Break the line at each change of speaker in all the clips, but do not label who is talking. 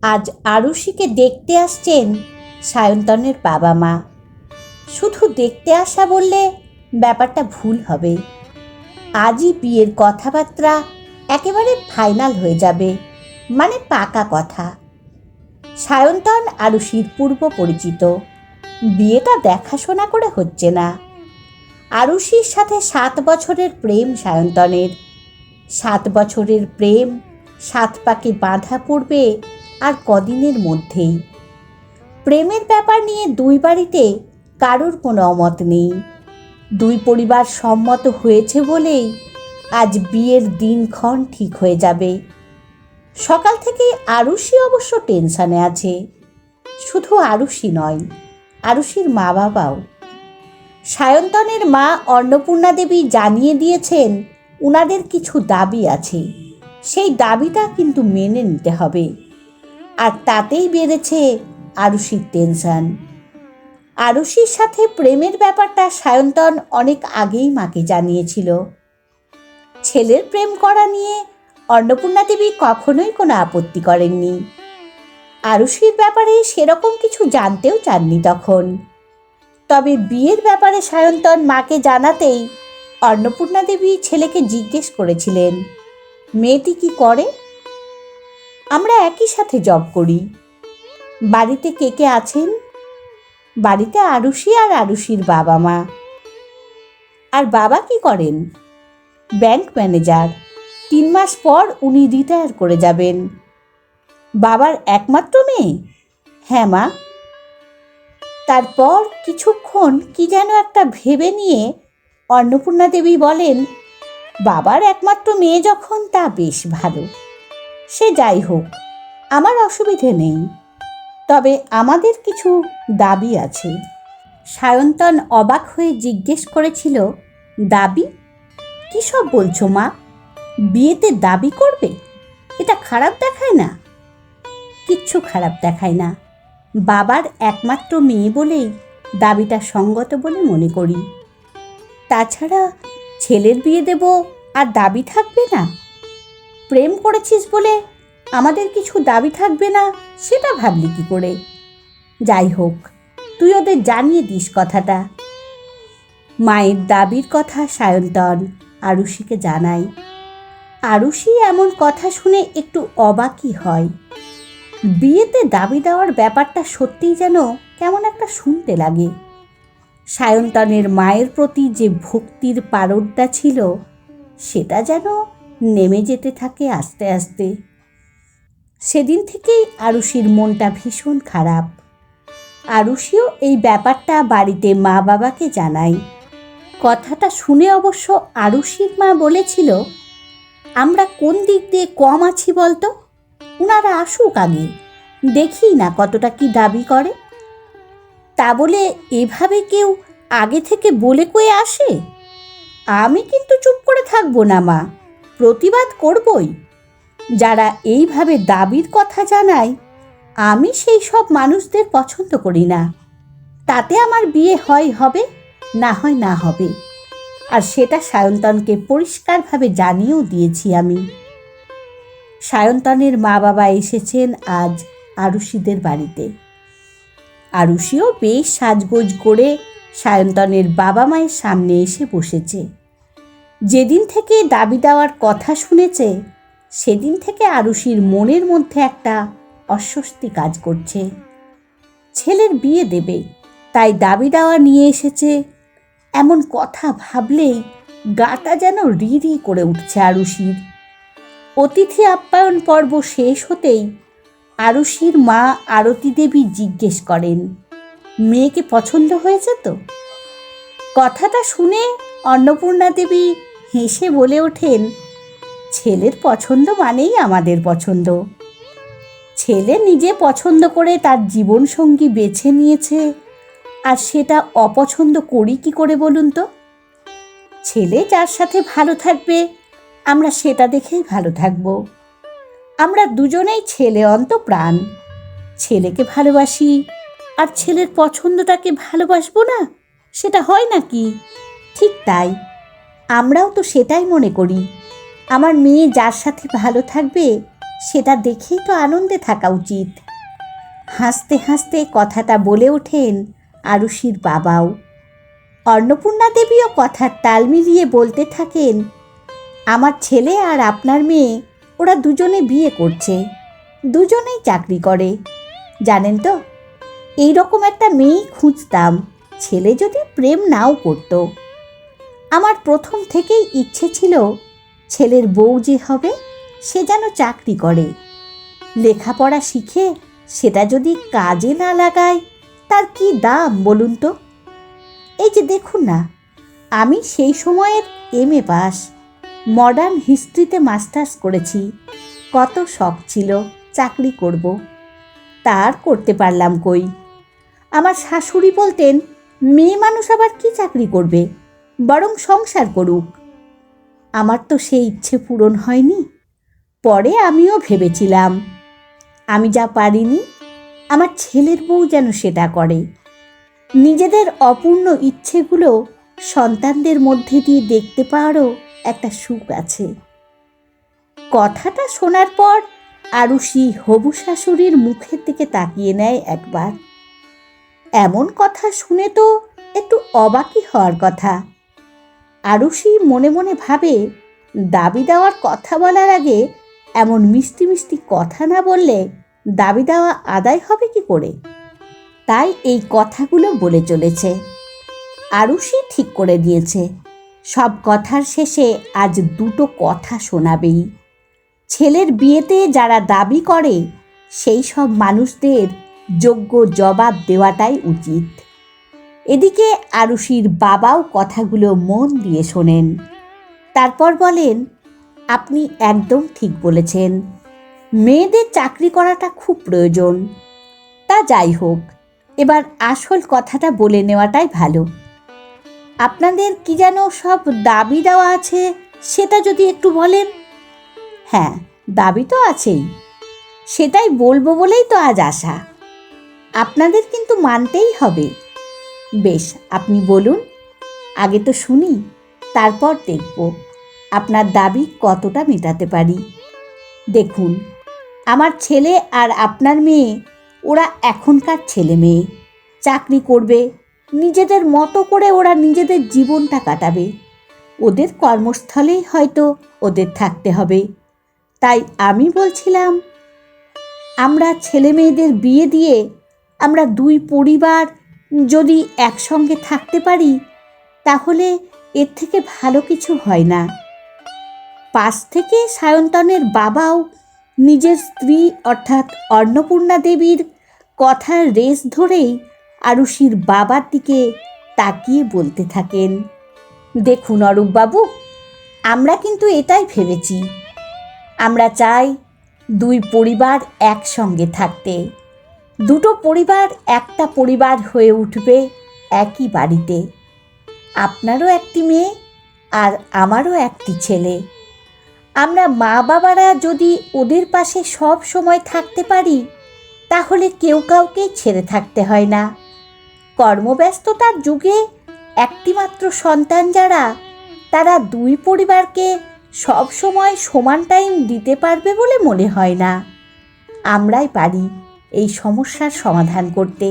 আজ আরুষিকে দেখতে আসছেন সায়ন্তনের বাবা মা। শুধু দেখতে আসা বললে ব্যাপারটা ভুল হবে। আজই বিয়ের কথাবার্তা একেবারে ফাইনাল হয়ে যাবে, মানে পাকা কথা। সায়ন্তন আরুষির পূর্ব পরিচিত, বিয়েটা দেখাশোনা করে হচ্ছে না। আরুষির সাথে 7 বছরের প্রেম সায়ন্তনের। 7 বছরের প্রেম 7 পাকে বাঁধা পড়বে আর কদিনের মধ্যেই। প্রেমের ব্যাপার নিয়ে দুই বাড়িতে কারোর কোনো অমত নেই। দুই পরিবার সম্মত হয়েছে বলেই আজ বিয়ের দিনক্ষণ ঠিক হয়ে যাবে। সকাল থেকে আরুষি অবশ্য টেনশনে আছে। শুধু আরুষি নয়, আরুষির মা বাবাও। সায়ন্তনের মা অন্নপূর্ণা দেবী জানিয়ে দিয়েছেন উনাদের কিছু দাবি আছে, সেই দাবিটা কিন্তু মেনে নিতে হবে। আর তাতেই বেড়েছে আরুষির টেনশন। আরুষির সাথে প্রেমের ব্যাপারটা সায়ন্তন অনেক আগেই মাকে জানিয়েছিল। ছেলের প্রেম করা নিয়ে অন্নপূর্ণা দেবী কখনোই কোনো আপত্তি করেননি। আরুষির ব্যাপারে সেরকম কিছু জানতেও চাননি তখন। তবে বিয়ের ব্যাপারে সায়ন্তন মাকে জানাতেই অন্নপূর্ণা দেবী ছেলেকে জিজ্ঞেস করেছিলেন, মেয়েটি কি করে? আমরা একই সাথে জব করি। বাড়িতে কে কে আছেন? বাড়িতে আরুষি আর আরুষির বাবা মা। আর বাবা কি করেন? Bank manager. 3 মাস পর উনি রিটায়ার করে যাবেন। বাবার একমাত্র মেয়ে? হ্যাঁ মা। তারপর কিছুক্ষণ কি যেন একটা ভেবে নিয়ে অন্নপূর্ণা দেবী বলেন, বাবার একমাত্র মেয়ে যখন তা বেশ ভালো। সে যাই হোক, আমার অসুবিধে নেই। তবে আমাদের কিছু দাবি আছে। সায়ন্তন অবাক হয়ে জিজ্ঞেস করেছিল, দাবি? কী সব বলছো মা? বিয়েতে দাবি করবে? এটা খারাপ দেখায় না? কিচ্ছু খারাপ দেখায় না। বাবার একমাত্র মেয়ে বলেই দাবিটা সঙ্গত বলে মনে করি। তাছাড়া ছেলের বিয়ে দেব আর দাবি থাকবে না? প্রেম করেছিস বলে আমাদের কিছু দাবি থাকবে না সেটা ভাবলি কি করে? যাই হোক, তুই ওদের জানিয়ে দিস কথাটা। মায়ের দাবির কথা সায়ন্তন আরুষিকে জানায়। আরুষি এমন কথা শুনে একটু অবাকই হয়। বিয়েতে দাবি দেওয়ার ব্যাপারটা সত্যিই যেন কেমন একটা শুনতে লাগে। সায়ন্তনের মায়ের প্রতি যে ভক্তির পারদটা ছিল সেটা যেন নেমে যেতে থাকে আস্তে আস্তে। সেদিন থেকেই আরুষির মনটা ভীষণ খারাপ। আরুষিও এই ব্যাপারটা বাড়িতে মা বাবাকে জানায়। কথাটা শুনে অবশ্য আরুষির মা বলেছিল, আমরা কোন দিক দিয়ে কম আছি বলতো? ওনারা আসুক আগে, দেখি না কতটা কি দাবি করে। তা বলে এভাবে কেউ আগে থেকে বলে কয়ে আসে? আমি কিন্তু চুপ করে থাকবো না মা, প্রতিবাদ করবই। যারা এইভাবে দাবির কথা জানায় আমি সেই সব মানুষদের পছন্দ করি না। তাতে আমার বিয়ে হয় হবে, না হয় না হবে। আর সেটা সায়ন্তনকে পরিষ্কারভাবে জানিয়েও দিয়েছি আমি। সায়ন্তনের মা বাবা এসেছেন আজ আরুষিদের বাড়িতে। আরুষিও বেশ সাজগোজ করে সায়ন্তনের বাবা মায়ের সামনে এসে বসেছে। যেদিন থেকে দাবি দেওয়ার কথা শুনেছে সেদিন থেকে আরুষির মনের মধ্যে একটা অস্বস্তি কাজ করছে। ছেলের বিয়ে দেবে, তাই দাবি দেওয়া নিয়ে এসেছে, এমন কথা ভাবলেই গাটা যেন রি রি করে উঠছে আরুষির। অতিথি আপ্যায়ন পর্ব শেষ হতেই আরুষির মা আরতি দেবী জিজ্ঞেস করেন, মেয়েকে পছন্দ হয়েছে তো? কথাটা শুনে অন্নপূর্ণা দেবী হেসে বলে ওঠেন, ছেলের পছন্দ মানেই আমাদের পছন্দ। ছেলে নিজে পছন্দ করে তার জীবনসঙ্গী বেছে নিয়েছে, আর সেটা অপছন্দ করি কি করে বলুন তো? ছেলে যার সাথে ভালো থাকবে আমরা সেটা দেখেই ভালো থাকব। আমরা দুজনেই ছেলে অন্তঃপ্রাণ। ছেলেকে ভালোবাসি আর ছেলের পছন্দটাকে ভালোবাসবো না, সেটা হয় নাকি? ঠিক তাই, আমরাও তো সেটাই মনে করি। আমার মেয়ে যার সাথে ভালো থাকবে সেটা দেখেই তো আনন্দে থাকা উচিত। হাসতে হাসতে কথাটা বলে ওঠেন আরুষির বাবাও। অন্নপূর্ণা দেবীও কথার তাল মিলিয়ে বলতে থাকেন, আমার ছেলে আর আপনার মেয়ে, ওরা দুজনে বিয়ে করছে, দুজনেই চাকরি করে। জানেন তো, এই রকম একটা মেয়েই খুঁজতাম, ছেলে যদি প্রেম নাও করত। আমার প্রথম থেকেই ইচ্ছে ছিল ছেলের বউ যে হবে সে যেন চাকরি করে। লেখাপড়া শিখে সেটা যদি কাজে না লাগায় তার কি দাম বলুন তো? এই যে দেখুন না, আমি সেই সময়ের MA পাস, মডার্ন হিস্ট্রিতে মাস্টার্স করেছি। কত শখ ছিল চাকরি করব, তার করতে পারলাম কই। আমার শাশুড়ি বলতেন, মেয়ে মানুষ আবার কি চাকরি করবে, বরং সংসার করুক। আমার তো সেই ইচ্ছে পূরণ হয়নি। পরে আমিও ভেবেছিলাম, আমি যা পারিনি আমার ছেলের বউ যেন সেটা করে। নিজেদের অপূর্ণ ইচ্ছেগুলো সন্তানদের মধ্যে দিয়ে দেখতে পাওয়ারও একটা সুখ আছে। কথাটা শোনার পর আরুষি হবু শাশুড়ির মুখের দিকে তাকিয়ে নেয় একবার। এমন কথা শুনে তো একটু অবাকই হওয়ার কথা। আরুষি মনে মনে ভাবে, দাবি দেওয়ার কথা বলার আগে এমন মিষ্টি মিষ্টি কথা না বললে দাবি দেওয়া আদায় হবে কি করে। তাই এই কথাগুলো বলে চলেছে। আরুষি ঠিক করে দিয়েছে, সব কথার শেষে আজ দুটো কথা শোনাবেই। ছেলের বিয়েতে যারা দাবি করে সেই সব মানুষদের যোগ্য জবাব দেওয়াটাই উচিত। এদিকে আরুষির বাবাও কথাগুলো মন দিয়ে শোনেন। তারপর বলেন, আপনি একদম ঠিক বলেছেন, মেয়েদের চাকরি করাটা খুব প্রয়োজন। তা যাই হোক, এবার আসল কথাটা বলে নেওয়াটাই ভালো। আপনাদের কি যেন সব দাবি দেওয়া আছে, সেটা যদি একটু বলেন। হ্যাঁ, দাবি তো আছেই, সেটাই বলবো বলেই তো আজ আসা। আপনাদের কিন্তু মানতেই হবে। বেশ, আপনি বলুন, আগে তো শুনি, তারপর দেখব আপনার দাবি কতটা মেটাতে পারি। দেখুন, আমার ছেলে আর আপনার মেয়ে, ওরা এখনকার ছেলে মেয়ে, চাকরি করবে, নিজেদের মতো করে ওরা নিজেদের জীবনটা কাটাবে। ওদের কর্মস্থলেই হয়তো ওদের থাকতে হবে। তাই আমি বলছিলাম, আমরা ছেলে মেয়েদের বিয়ে দিয়ে আমরা দুই পরিবার যদি একসঙ্গে থাকতে পারি, তাহলে এর থেকে ভালো কিছু হয় না। পাশ থেকে সায়ন্তনের বাবাও নিজের স্ত্রী অর্থাৎ অন্নপূর্ণা দেবীর কথার রেশ ধরেই আরুষির বাবার দিকে তাকিয়ে বলতে থাকেন, দেখুন অরূপবাবু, আমরা কিন্তু এটাই ভেবেছি। আমরা চাই দুই পরিবার একসঙ্গে থাকতে। দুটো পরিবার একটা পরিবার হয়ে উঠবে একই বাড়িতে। আপনারও একটি মেয়ে আর আমারও একটি ছেলে। আমরা মা বাবারা যদি ওদের পাশে সব সময় থাকতে পারি, তাহলে কেউ কাউকে ছেড়ে থাকতে হয় না। কর্মব্যস্ততার যুগে একটিমাত্র সন্তান যারা, তারা দুই পরিবারকে সব সময় সমান টাইম দিতে পারবে বলে মনে হয় না। আমরাই পারি এই সমস্যার সমাধান করতে।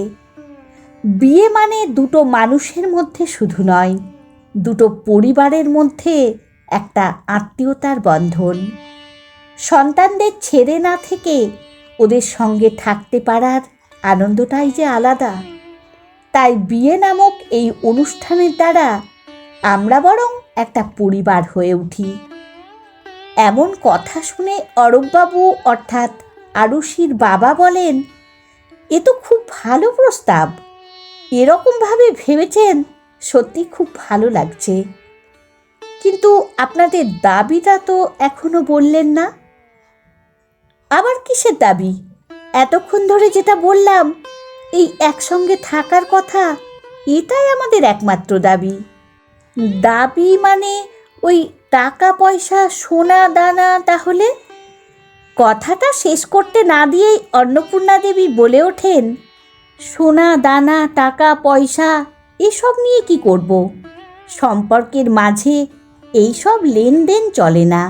বিয়ে মানে দুটো মানুষের মধ্যে শুধু নয়, দুটো পরিবারের মধ্যে একটা আত্মীয়তার বন্ধন। সন্তানদের ছেড়ে না থেকে ওদের সঙ্গে থাকতে পারার আনন্দটাই যে আলাদা। তাই বিয়ে নামক এই অনুষ্ঠানের দ্বারা আমরা বরং একটা পরিবার হয়ে উঠি। এমন কথা শুনে অরূপবাবু অর্থাৎ আরুষির বাবা বলেন, এ তো খুব ভালো প্রস্তাব। এরকমভাবে ভেবেছেন, সত্যি খুব ভালো লাগছে। কিন্তু আপনাদের দাবিটা তো এখনো বললেন না। আবার কিসের দাবি? এতক্ষণ ধরে যেটা বললাম, এই একসঙ্গে থাকার কথা, এটাই আমাদের একমাত্র দাবি। দাবি মানে ওই টাকা পয়সা সোনা দানা? তাহলে কথাটা শেষ করতে না দিয়েই অন্নপূর্ণা দেবী বলে ওঠেন, সোনা দানা টাকা পয়সা এসব নিয়ে কি করব? সম্পর্কের মাঝে এই সব লেনদেন চলে না।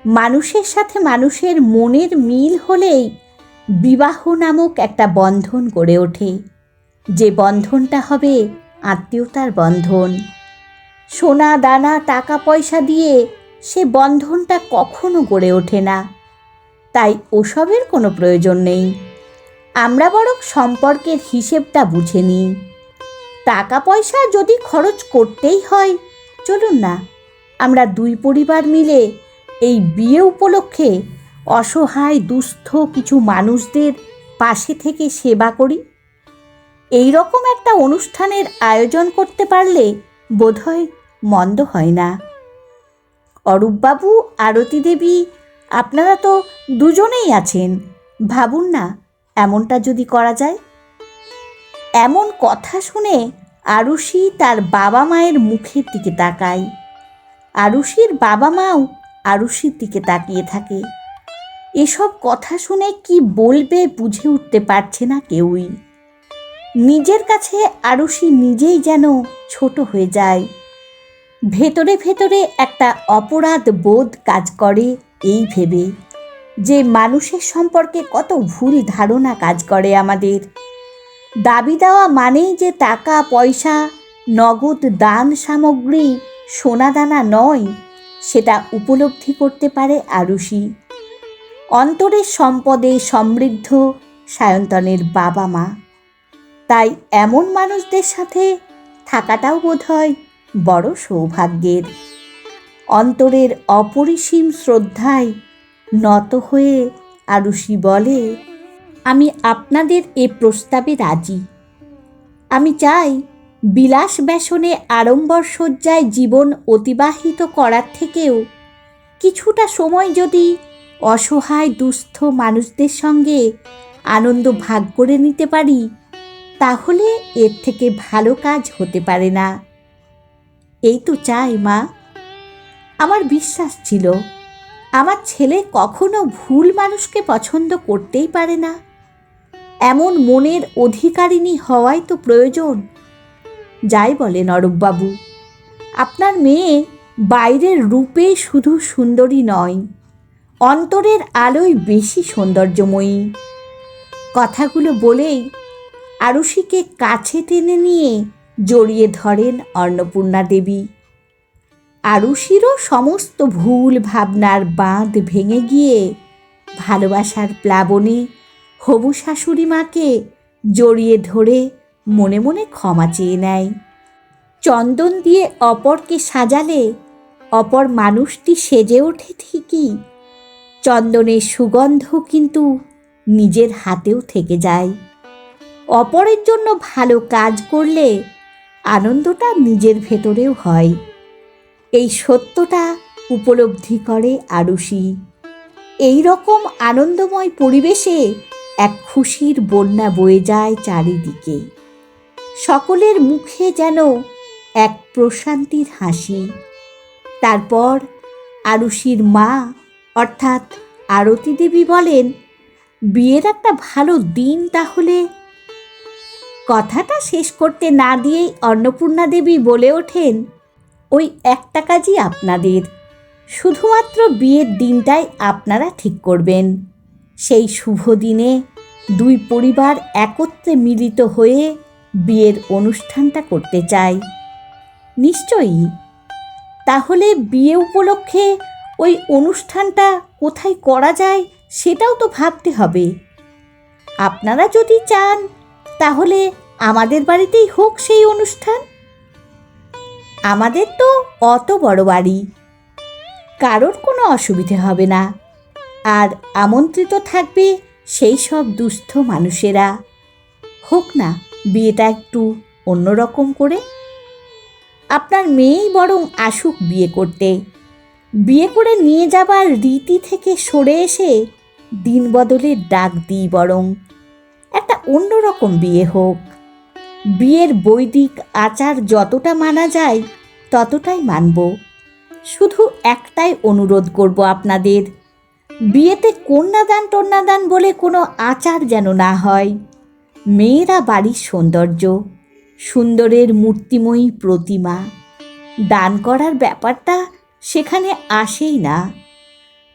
মানুষের সাথে মানুষের মনের মিল হলেই বিবাহ নামক একটা বন্ধন গড়ে ওঠে, যে বন্ধনটা হবে আত্মীয়তার বন্ধন। সোনা দানা টাকা পয়সা দিয়ে সে বন্ধনটা কখনো গড়ে ওঠে না, তাই ওসবের কোনো প্রয়োজন নেই। আমরা বরং সম্পর্কের হিসেবটা বুঝে নিই। টাকা পয়সা যদি খরচ করতেই হয়, চলুন না আমরা দুই পরিবার মিলে এই বিয়ে উপলক্ষে অসহায় দুস্থ কিছু মানুষদের পাশে থেকে সেবা করি। এই রকম একটা অনুষ্ঠানের আয়োজন করতে পারলে বোধহয় মন্দ হয় না। অরূপবাবু, আরতি দেবী, আপনারা তো দুজনেই আছেন, ভাবুন না এমনটা যদি করা যায়। এমন কথা শুনে আরুষি তার বাবা মায়ের মুখের দিকে তাকায়। আরুষির বাবা মাও আরুষির দিকে তাকিয়ে থাকে। এসব কথা শুনে কি বলবে বুঝে উঠতে পারছে না কেউই। নিজের কাছে আরুষি নিজেই যেন ছোট হয়ে যায়। ভেতরে ভেতরে একটা অপরাধ বোধ কাজ করে এই ভেবে যে মানুষের সম্পর্কে কত ভুল ধারণা কাজ করে আমাদের। দাবি দেওয়া মানেই যে টাকা পয়সা, নগদ দান সামগ্রী, সোনাদানা নয়, সেটা উপলব্ধি করতে পারে আরুষি। অন্তরের সম্পদে সমৃদ্ধ সায়ন্তনের বাবা মা। তাই এমন মানুষদের সাথে থাকাটাও বোধহয় বড় সৌভাগ্যের। অন্তরের অপরিসীম শ্রদ্ধায় নত হয়ে আরুষি বলে, আমি আপনাদের এ প্রস্তাবে রাজি। আমি চাই বিলাস ব্যসনে আড়ম্বর সজ্জায় জীবন অতিবাহিত করার থেকেও কিছুটা সময় যদি অসহায় দুস্থ মানুষদের সঙ্গে আনন্দ ভাগ করে নিতে পারি, তাহলে এর থেকে ভালো কাজ হতে পারে না। এই তো চাই মা। আমার বিশ্বাস ছিল আমার ছেলে কখনো ভুল মানুষকে পছন্দ করতেই পারে না। এমন মনের অধিকারিণী হওয়াই তো প্রয়োজন। যাই বলেন অরূপবাবু, আপনার মেয়ে বাইরের রূপে শুধু সুন্দরী নয়, অন্তরের আলোয় বেশি সৌন্দর্যময়ী। কথাগুলো বলেই আরুষিকে কাছে টেনে নিয়ে জড়িয়ে ধরেন অন্নপূর্ণা দেবী। আরুষিরও সমস্ত ভুল ভাবনার বাঁধ ভেঙে গিয়ে ভালোবাসার প্লাবনে হবু শাশুড়ি মাকে জড়িয়ে ধরে মনে মনে ক্ষমা চেয়ে নেয়। চন্দন দিয়ে অপরকে সাজালে অপর মানুষটি সেজে ওঠে ঠিকই, চন্দনের সুগন্ধ কিন্তু নিজের হাতেও থেকে যায়। অপরের জন্য ভালো কাজ করলে আনন্দটা নিজের ভেতরেও হয়। এই সত্যটা উপলব্ধি করে আরুষি। এই রকম আনন্দময় পরিবেশে এক খুশির বন্যা বয়ে যায় চারিদিকে। সকলের মুখে যেন এক প্রশান্তির হাসি। তারপর আরুষির মা অর্থাৎ আরতি দেবী বলেন, বিয়ের একটা ভালো দিন তাহলে। কথাটা শেষ করতে না দিয়েই অন্নপূর্ণা দেবী বলে ওঠেন, ওই একটা কাজই আপনাদের, শুধুমাত্র বিয়ের দিনটাই আপনারা ঠিক করবেন। সেই শুভ দিনে দুই পরিবার একত্রে মিলিত হয়ে বিয়ের অনুষ্ঠানটা করতে চাই। নিশ্চয়ই। তাহলে বিয়ে উপলক্ষে ওই অনুষ্ঠানটা কোথায় করা যায় সেটাও তো ভাবতে হবে। আপনারা যদি চান তাহলে আমাদের বাড়িতেই হোক সেই অনুষ্ঠান। আমাদের তো অত বড় বাড়ি, কারোর কোনো অসুবিধে হবে না। আর আমন্ত্রিত থাকবে সেই সব দুস্থ মানুষেরা। হোক না বিয়েটা একটু অন্যরকম করে। আপনার মেয়েই বরং আসুক বিয়ে করতে। বিয়ে করে নিয়ে যাবার রীতি থেকে সরে এসে দিন বদলের ডাক দিই, বরং একটা অন্যরকম বিয়ে হোক। বিয়ের বৈদিক আচার যতটা মানা যায় ততটাই মানব। শুধু একটাই অনুরোধ করব আপনাদের, বিয়েতে কন্যাদান টন্যাদান বলে কোনো আচার যেন না হয়। মেয়েরা বাড়ির সৌন্দর্য, সুন্দরের মূর্তিময়ী প্রতিমা। দান করার ব্যাপারটা সেখানে আসেই না।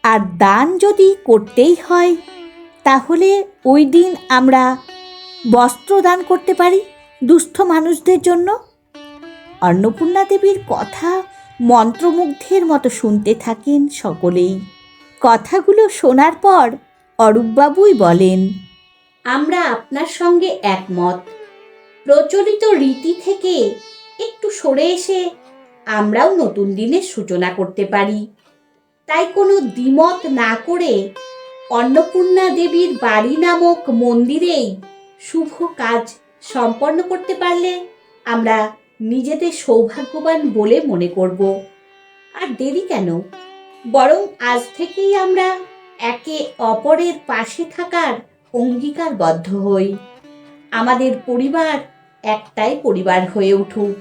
আর দান যদি করতেই হয় তাহলে ওই দিন আমরা বস্ত্র দান করতে পারি দুস্থ মানুষদের জন্য। অন্নপূর্ণা দেবীর কথা মন্ত্রমুগ্ধের মতো শুনতে থাকেন সকলেই। কথাগুলো শোনার পর অরূপবাবুই বলেন, আমরা আপনার সঙ্গে একমত। প্রচলিত রীতি থেকে একটু সরে এসে আমরাও নতুন দিনের সূচনা করতে পারি। তাই কোনো দ্বিমত না করে অন্নপূর্ণা দেবীর বাড়ি নামক মন্দিরেই শুভ কাজ সম্পন্ন করতে পারলে আমরা নিজেদের সৌভাগ্যবান বলে মনে করব। আর দেরি কেন, বরং আজ থেকেই আমরা একে অপরের পাশে থাকার অঙ্গীকারবদ্ধ হই। আমাদের পরিবার একটাই পরিবার হয়ে উঠুক।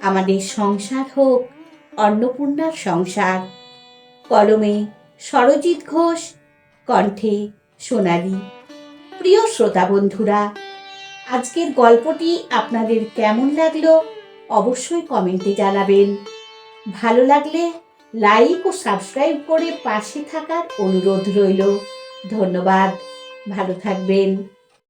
আমাদের সংসার হোক অন্নপূর্ণার সংসার। কলমে সরজিৎ ঘোষ, কণ্ঠে সোনালী। প্রিয় শ্রোতা বন্ধুরা, আজকের গল্পটি আপনাদের কেমন লাগলো অবশ্যই কমেন্টে জানাবেন। ভালো লাগলে লাইক ও সাবস্ক্রাইব করে পাশে থাকার অনুরোধ রইল। ধন্যবাদ। ভালো থাকবেন।